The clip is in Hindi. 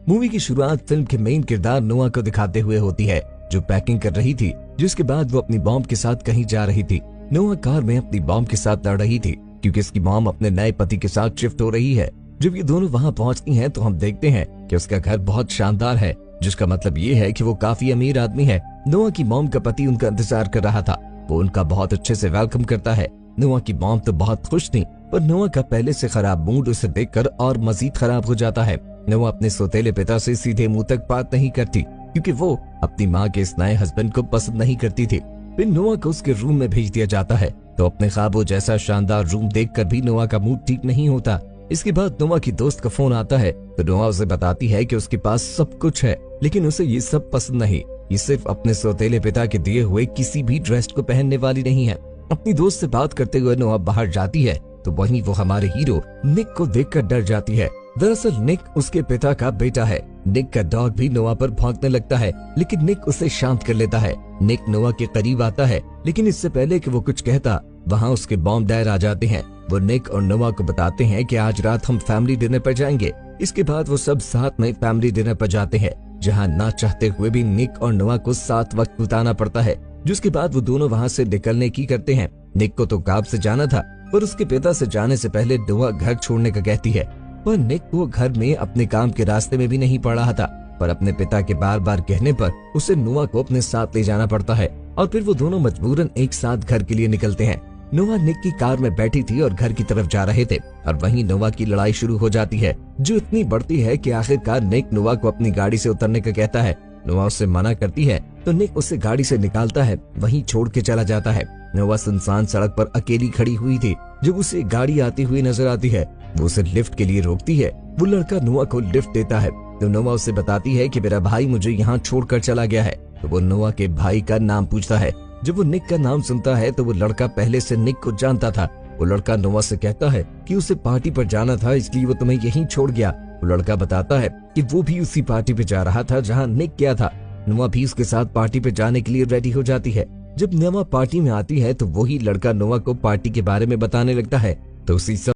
मूवी की शुरुआत फिल्म के मेन किरदार नोआ को दिखाते हुए होती है, जो पैकिंग कर रही थी, जिसके बाद वो अपनी मॉम के साथ कहीं जा रही थी। नोआ कार में अपनी मॉम के साथ लड़ रही थी क्योंकि उसकी मॉम अपने नए पति के साथ शिफ्ट हो रही है। जब ये दोनों वहाँ पहुँचती हैं तो हम देखते हैं कि उसका घर बहुत शानदार है, जिसका मतलब ये है कि वो काफी अमीर आदमी है। नोआ की मॉम का पति उनका इंतजार कर रहा था, वो उनका बहुत अच्छे से वेलकम करता है। नोआ की मॉम तो बहुत खुश थी, पर नोआ का पहले से खराब मूड उसे देखकर और मजीद खराब हो जाता है। नोआ अपने सौतेले पिता से सीधे मुंह तक बात नहीं करती क्योंकि वो अपनी माँ के इस नए हस्बैंड को पसंद नहीं करती थी। फिर नोआ को उसके रूम में भेज दिया जाता है, तो अपने ख्वाबों जैसा शानदार रूम देखकर भी नोआ का मूड ठीक नहीं होता। इसके बाद नोआ की दोस्त का फोन आता है, तो नोआ उसे बताती है कि उसके पास सब कुछ है, लेकिन उसे ये सब पसंद नहीं। ये सिर्फ अपने सौतेले पिता के दिए हुए किसी भी ड्रेस को पहनने वाली नहीं है। अपनी दोस्त से बात करते हुए नोआ बाहर जाती है, तो वहीं वो हमारे हीरो निक को देखकर डर जाती है। दरअसल निक उसके पिता का बेटा है। निक का डॉग भी नोआ पर भौंकने लगता है, लेकिन निक उसे शांत कर लेता है। निक नोआ के करीब आता है, लेकिन इससे पहले कि वो कुछ कहता, वहाँ उसके बॉम्ब डैड आ जाते हैं। वो निक और नोआ को बताते हैं कि आज रात हम फैमिली डिनर पर जाएंगे। इसके बाद वो सब साथ में फैमिली डिनर पर जाते हैं, जहाँ ना चाहते हुए भी निक और नोआ को साथ वक्त बिताना पड़ता है। जिसके बाद वो दोनों वहाँ से निकलने की करते हैं। निक को तो गांव से जाना था, पर उसके पिता से जाने से पहले नोआ घर छोड़ने का कहती है, पर निक वो घर में अपने काम के रास्ते में भी नहीं पड़ रहा था, पर अपने पिता के बार बार कहने पर उसे नोआ को अपने साथ ले जाना पड़ता है और फिर वो दोनों मजबूरन एक साथ घर के लिए निकलते हैं। नोआ निक की कार में बैठी थी और घर की तरफ जा रहे थे, और वहीं नोआ की लड़ाई शुरू हो जाती है, जो इतनी बढ़ती है कि आखिरकार निक नोआ को अपनी गाड़ी से उतरने का कहता है। नोआ उससे मना करती है, तो निक उसे गाड़ी से निकालता है, वहीं छोड़ के चला जाता है। नोआ सुनसान सड़क पर अकेली खड़ी हुई थी। जब उसे गाड़ी आती हुई नजर आती है, वो उसे लिफ्ट के लिए रोकती है। वो लड़का नोआ को लिफ्ट देता है, तो नोआ उसे बताती है कि मेरा भाई मुझे यहाँ छोड़कर चला गया है। तो वो नोआ के भाई का नाम पूछता है। जब वो निक का नाम सुनता है, तो वो लड़का पहले से निक को जानता था। वो लड़का नोआ से कहता है कि उसे पार्टी पर जाना था, इसलिए वो तुम्हें यहीं छोड़ गया। वो लड़का बताता है कि वो भी उसी पार्टी पे जा रहा था जहाँ निक गया था। नोआ भी उसके साथ पार्टी पे जाने के लिए रेडी हो जाती है। जब नोआ पार्टी में आती है, तो वही लड़का नोआ को पार्टी के बारे में बताने लगता है। तो उसी